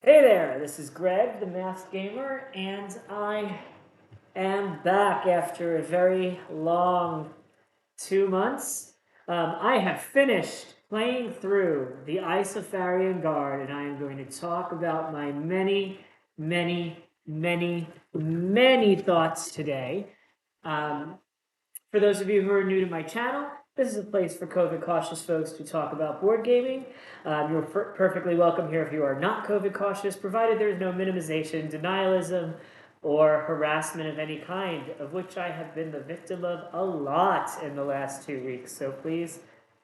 Hey there, this is Greg, the Masked Gamer, and I am back after a very long 2 months. I have finished playing through the Isofarian Guard, and I am going to talk about my many thoughts today. Um, for those of you who are new to my channel, this is a place for COVID cautious folks to talk about board gaming. You're perfectly welcome here if you are not COVID cautious, provided there's no minimization, denialism, or harassment of any kind, of which I have been the victim of a lot in the last 2 weeks. So please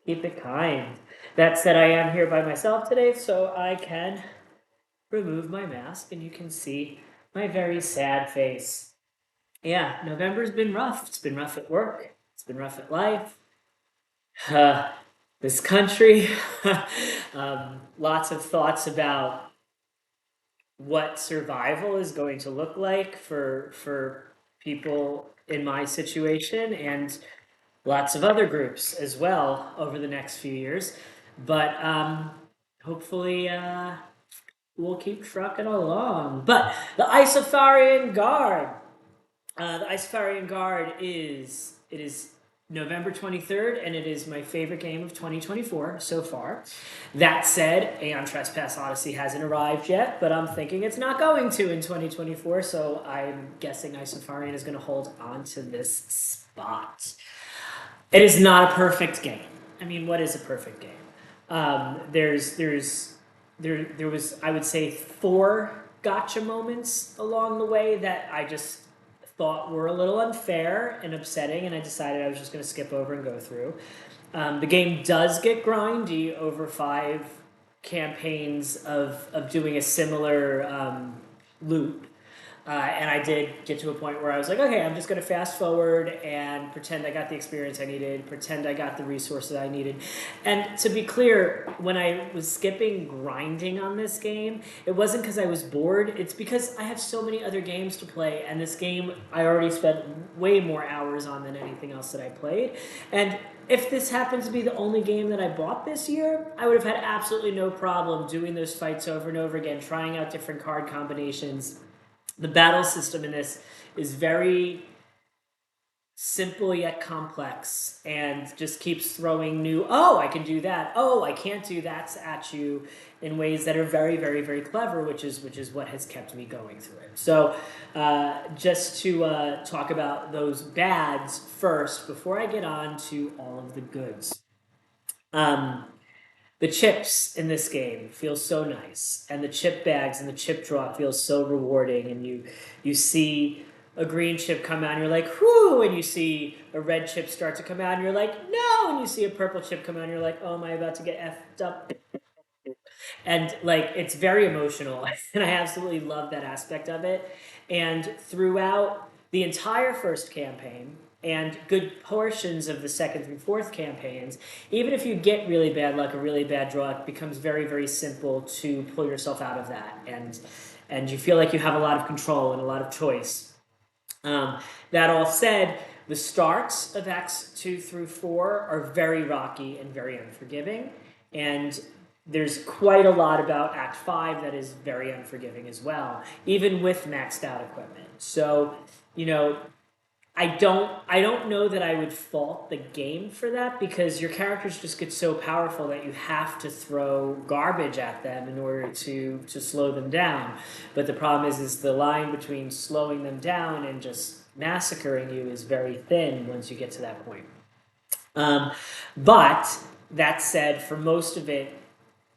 keep it kind. That said, I am here by myself today, so I can remove my mask and you can see my very sad face. Yeah, November's been rough. It's been rough at work. It's been rough at life. Uh, this country. Lots of thoughts about what survival is going to look like for people in my situation and lots of other groups as well over the next few years. But hopefully we'll keep trucking along. But the Isofarian Guard. The Isofarian Guard is November 23rd, and it is my favorite game of 2024 so far. That said, Aeon Trespass Odyssey hasn't arrived yet, but I'm thinking it's not going to in 2024, so I'm guessing Isofarian is going to hold on to this spot. It is not a perfect game. I mean, what is a perfect game? There was, I would say, 4 gotcha moments along the way that I just thought were a little unfair and upsetting, and I decided I was just going to skip over and go through. The game does get grindy over 5 campaigns of doing a similar loop. And I did get to a point where I was like, okay, I'm just going to fast forward and pretend I got the experience I needed, pretend I got the resources I needed. And to be clear, when I was skipping grinding on this game, it wasn't because I was bored. It's because I have so many other games to play, and this game I already spent way more hours on than anything else that I played. And if this happens to be the only game that I bought this year, I would have had absolutely no problem doing those fights over and over again, trying out different card combinations. The battle system in this is very simple yet complex and just keeps throwing new, oh, I can do that, oh, I can't do that at you in ways that are very clever, which is what has kept me going through it. So just to talk about those bads first before I get on to all of the goods. The chips in this game feel so nice, and the chip bags and the chip draw feels so rewarding. And you see a green chip come out, and you're like, whoo! And you see a red chip start to come out, and you're like, no! And you see a purple chip come out, and you're like, oh, am I about to get effed up? And like, it's very emotional, and I absolutely love that aspect of it. And throughout the entire first campaign, and good portions of the second through fourth campaigns, even if you get really bad luck or really bad draw, it becomes very simple to pull yourself out of that, and you feel like you have a lot of control and a lot of choice. That all said, the starts of Acts 2 through 4 are very rocky and very unforgiving, and there's quite a lot about Act 5 that is very unforgiving as well, even with maxed out equipment. So, you know, I don't know that I would fault the game for that, because your characters just get so powerful that you have to throw garbage at them in order to slow them down. But the problem is the line between slowing them down and just massacring you is very thin once you get to that point. But that said, for most of it,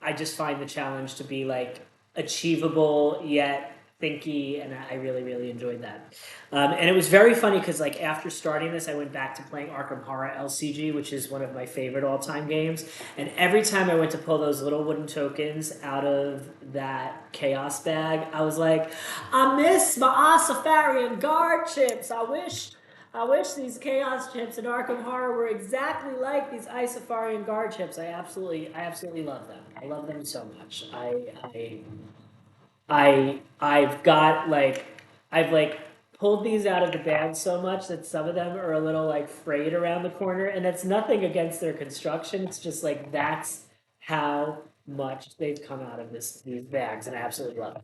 I just find the challenge to be like achievable yet thinky, and I really enjoyed that. And it was very funny because like after starting this, I went back to playing Arkham Horror LCG, which is one of my favorite all-time games. And every time I went to pull those little wooden tokens out of that chaos bag, I was like, I miss my Isofarian Guard chips. I wish these chaos chips in Arkham Horror were exactly like these Isofarian Guard chips. I absolutely love them. I love them so much. I've got like I've like pulled these out of the bag so much that some of them are a little like frayed around the corner, and that's nothing against their construction. It's just like that's how much they've come out of these bags, and I absolutely love it.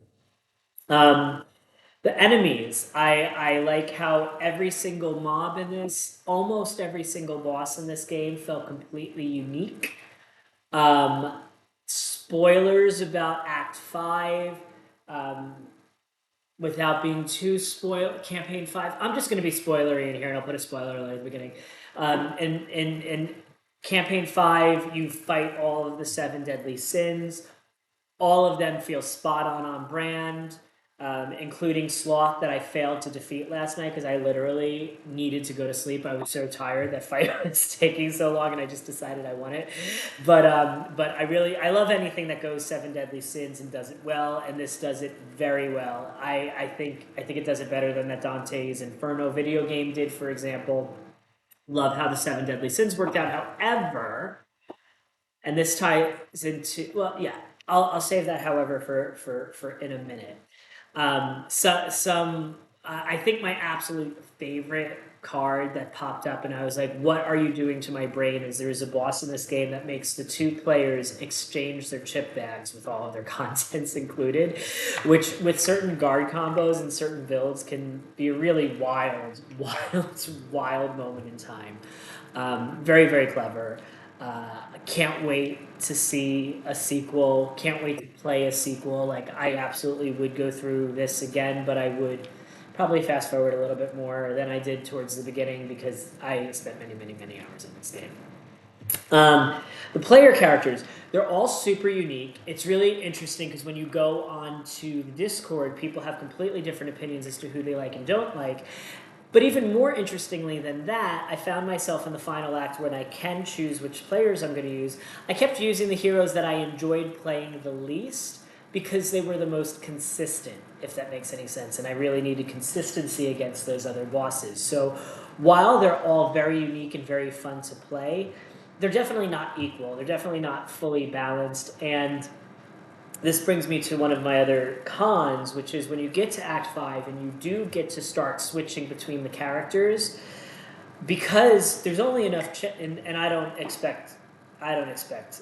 The enemies, I like how every single mob in this, almost every single boss in this game felt completely unique. Um, Spoilers about Act 5, um, without being too spoiled, Campaign 5. I'm just going to be spoilery in here, and I'll put a spoiler alert at the beginning. In Campaign 5, you fight all of the 7 deadly sins. All of them feel spot on brand, including Sloth that I failed to defeat last night because I literally needed to go to sleep. I was so tired that fight was taking so long, and I just decided I won it. But I love anything that goes 7 deadly sins and does it well, and this does it very well. I think it does it better than that Dante's Inferno video game did, for example. Love how the 7 deadly sins worked out. However, and this ties into, well, yeah, I'll save that, however, for in a minute. I think my absolute favorite card that popped up, and I was like, what are you doing to my brain? Is there's a boss in this game that makes the 2 players exchange their chip bags with all of their contents included, which with certain guard combos and certain builds can be a really wild moment in time. Very, very clever. Can't wait to see a sequel. Can't wait to play a sequel. Like, I absolutely would go through this again, but I would probably fast forward a little bit more than I did towards the beginning because I spent many, many, many hours in this game. The player characters, they're all super unique. It's really interesting because when you go on to Discord, people have completely different opinions as to who they like and don't like. But even more interestingly than that, I found myself in the final act when I can choose which players I'm going to use. I kept using the heroes that I enjoyed playing the least because they were the most consistent, if that makes any sense. And I really needed consistency against those other bosses. So while they're all very unique and very fun to play, they're definitely not equal. They're definitely not fully balanced. And this brings me to one of my other cons, which is when you get to Act 5 and you do get to start switching between the characters, because there's only enough, and I don't expect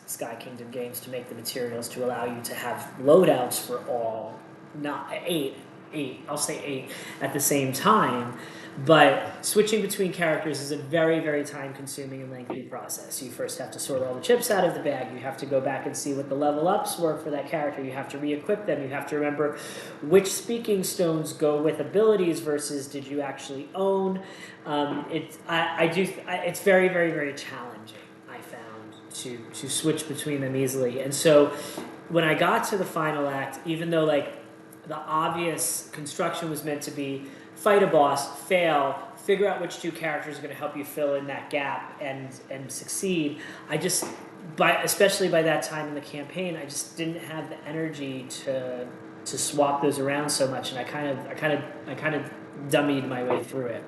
Sky Kingdom Games to make the materials to allow you to have loadouts for all, not eight, I'll say 8 at the same time. But switching between characters is a very, very time-consuming and lengthy process. You first have to sort all the chips out of the bag. You have to go back and see what the level ups were for that character. You have to re-equip them. You have to remember which speaking stones go with abilities versus did you actually own. It's very, very, very challenging, I found, to switch between them easily. And so when I got to the final act, even though like the obvious construction was meant to be fight a boss, fail, figure out which 2 characters are going to help you fill in that gap and succeed. I just, especially by that time in the campaign, I just didn't have the energy to swap those around so much, and I kind of dummied my way through it.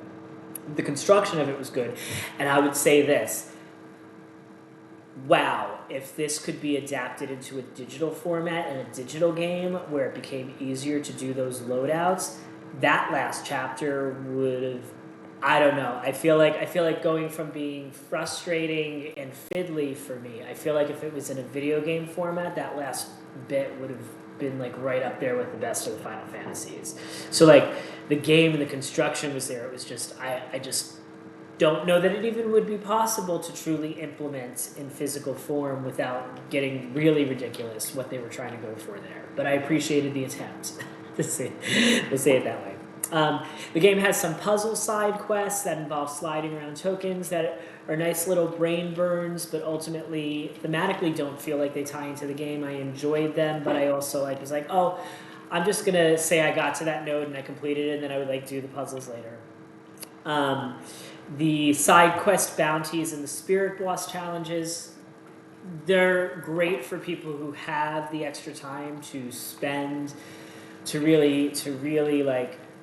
The construction of it was good, and I would say this. Wow, if this could be adapted into a digital format and a digital game where it became easier to do those loadouts, that last chapter would have, I don't know. I feel like going from being frustrating and fiddly for me, I feel like if it was in a video game format, that last bit would have been like right up there with the best of the Final Fantasies. So like the game and the construction was there. It was just, I just don't know that it even would be possible to truly implement in physical form without getting really ridiculous what they were trying to go for there. But I appreciated the attempt. Let's say it that way. The game has some puzzle side quests that involve sliding around tokens that are nice little brain burns, but ultimately, thematically don't feel like they tie into the game. I enjoyed them, but I also was like, oh, I'm just going to say I got to that node and I completed it, and then I would do the puzzles later. The side quest bounties and the spirit boss challenges, they're great for people who have the extra time to spend to really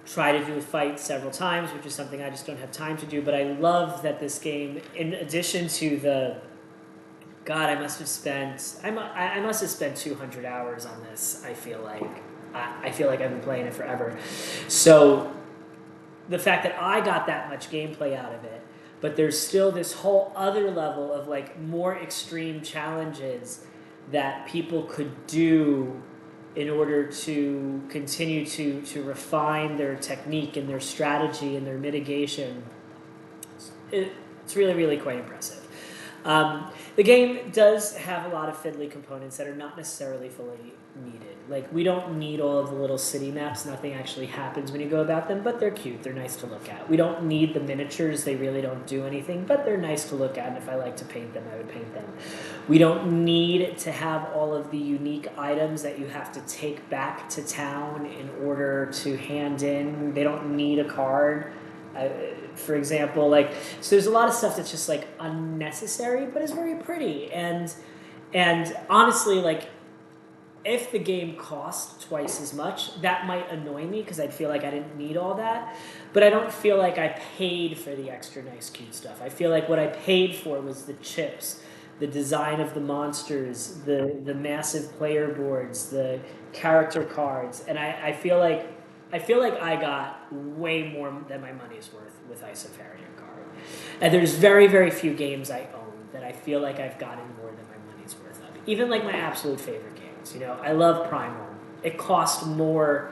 try to do a fight several times, which is something I just don't have time to do. But I love that this game, in addition to the, God, I must have spent 200 hours on this. I feel like I've been playing it forever. So the fact that I got that much gameplay out of it, but there's still this whole other level of more extreme challenges that people could do in order to continue to refine their technique and their strategy and their mitigation, it's really, really quite impressive. The game does have a lot of fiddly components that are not necessarily fully needed. Like, we don't need all of the little city maps. Nothing actually happens when you go about them, but they're cute. They're nice to look at. We don't need the miniatures. They really don't do anything, but they're nice to look at, and if I like to paint them, I would paint them. We don't need to have all of the unique items that you have to take back to town in order to hand in. They don't need a card. For example, like, so there's a lot of stuff that's just like unnecessary, but is very pretty. And honestly, like, if the game cost twice as much, that might annoy me because I'd feel like I didn't need all that. But I don't feel like I paid for the extra nice, cute stuff. I feel like what I paid for was the chips, the design of the monsters, the massive player boards, the character cards, and I feel like I got way more than my money's worth with Isofarian Guard. And there's very, very few games I own that I feel like I've gotten more than my money's worth of. Even like my absolute favorite games. You know, I love Primal. It cost more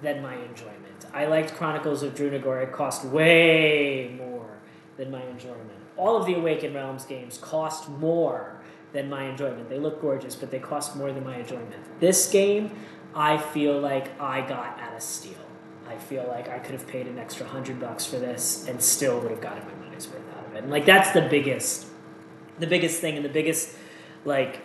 than my enjoyment. I liked Chronicles of Drunagor. It cost way more than my enjoyment. All of the Awakened Realms games cost more than my enjoyment. They look gorgeous, but they cost more than my enjoyment. This game, I feel like I got at a steal. I feel like I could have paid an extra $100 for this and still would have gotten my money's worth out of it. And like, that's the biggest thing, and the biggest like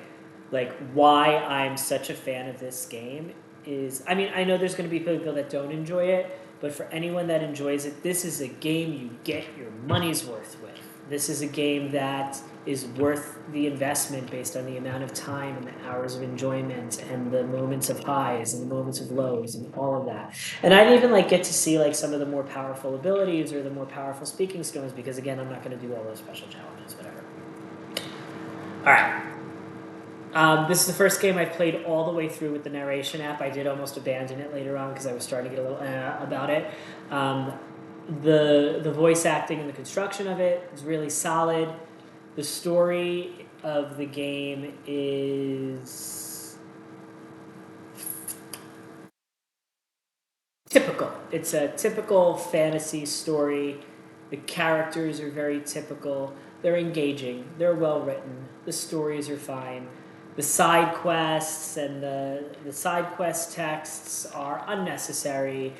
why I'm such a fan of this game is, I mean, I know there's going to be people that don't enjoy it, but for anyone that enjoys it, this is a game you get your money's worth with. This is a game that is worth the investment based on the amount of time and the hours of enjoyment and the moments of highs and the moments of lows and all of that. And I didn't even like get to see like some of the more powerful abilities or the more powerful speaking stones because, again, I'm not going to do all those special challenges, whatever. All right. This is the first game I've played all the way through with the narration app. I did almost abandon it later on because I was starting to get a little about it. The voice acting and the construction of it is really solid. The story of the game is typical. It's a typical fantasy story. The characters are very typical. They're engaging. They're well written. The stories are fine. The side quests and the side quest texts are unnecessary.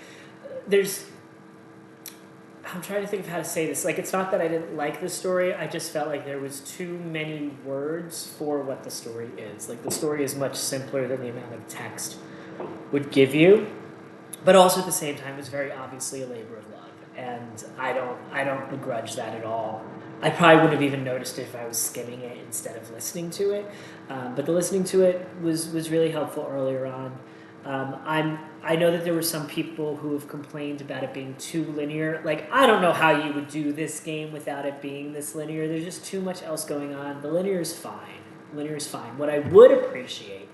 I'm trying to think of how to say this. Like, it's not that I didn't like the story. I just felt like there was too many words for what the story is. Like, the story is much simpler than the amount of text would give you. But also at the same time, it's very obviously a labor of love. And I don't begrudge that at all. I probably wouldn't have even noticed it if I was skimming it instead of listening to it. But the listening to it was really helpful earlier on. I know that there were some people who have complained about it being too linear. Like, I don't know how you would do this game without it being this linear. There's just too much else going on. The linear is fine. What I would appreciate,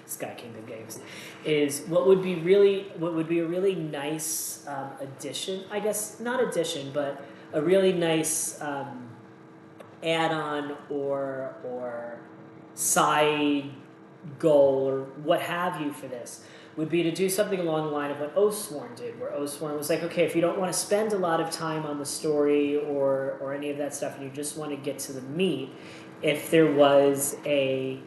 Sky Kingdom Games, is what would be a really nice addition. I guess not addition, but a really nice add-on or side goal or what have you for this would be to do something along the line of what Oathsworn did, where Oathsworn was like, okay, if you don't want to spend a lot of time on the story or any of that stuff and you just want to get to the meat, if there was a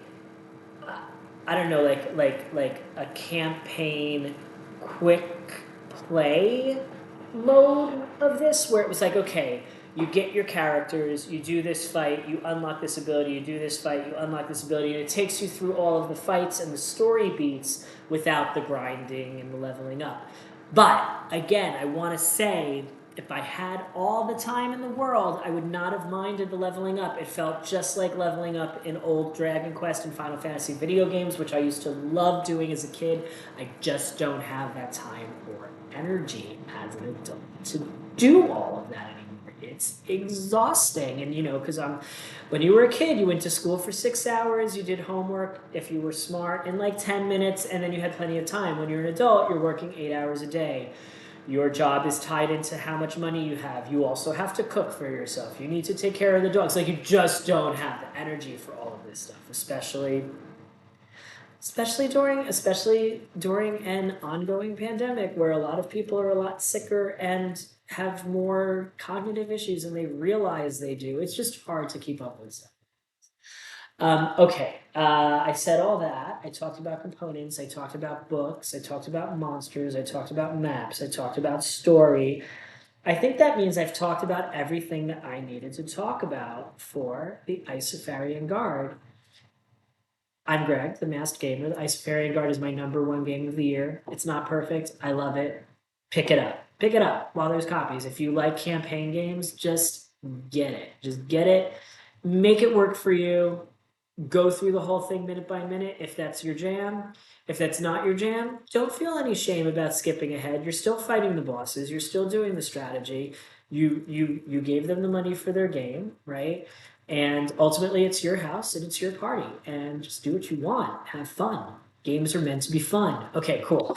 I don't know, like a campaign quick play mode of this where it was like, okay, you get your characters, you do this fight, you unlock this ability, you do this fight, you unlock this ability, and it takes you through all of the fights and the story beats without the grinding and the leveling up. But, again, I want to say, if I had all the time in the world, I would not have minded the leveling up. It felt just like leveling up in old Dragon Quest and Final Fantasy video games, which I used to love doing as a kid. I just don't have that time or energy as an adult to do all of that anymore. It's exhausting. And, because when you were a kid, you went to school for 6 hours, you did homework, if you were smart, in like 10 minutes, and then you had plenty of time. When you're an adult, you're working 8 hours a day. Your job is tied into how much money you have. You also have to cook for yourself. You need to take care of the dogs. Like, you just don't have the energy for all of this stuff, especially especially during an ongoing pandemic where a lot of people are a lot sicker and have more cognitive issues than they realize they do. It's just hard to keep up with stuff. Okay, I said all that. I talked about components, I talked about books, I talked about monsters, I talked about maps, I talked about story. I think that means I've talked about everything that I needed to talk about for the Isofarian Guard. I'm Greg, the Masked Gaymer. The Isofarian Guard is my #1 game of the year. It's not perfect. I love it. Pick it up. Pick it up while there's copies. If you like campaign games, just get it. Just get it. Make it work for you. Go through the whole thing minute by minute if that's your jam. If that's not your jam, don't feel any shame about skipping ahead. You're still fighting the bosses. You're still doing the strategy. You gave them the money for their game, right? And ultimately, it's your house and it's your party. And just do what you want. Have fun. Games are meant to be fun. Okay, cool.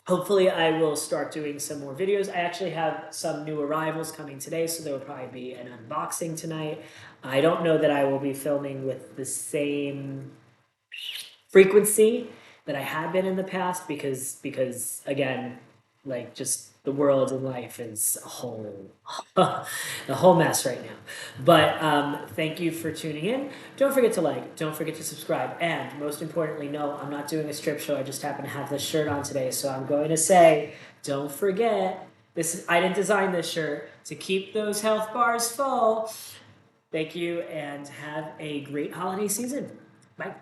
Hopefully I will start doing some more videos. I actually have some new arrivals coming today, so there will probably be an unboxing tonight. I don't know that I will be filming with the same frequency that I had been in the past because again, like just the world and life is a whole mess right now. But thank you for tuning in. Don't forget to like, don't forget to subscribe, and most importantly, no, I'm not doing a strip show. I just happen to have this shirt on today, so I'm going to say, don't forget, I didn't design this shirt to keep those health bars full. Thank you, and have a great holiday season. Bye.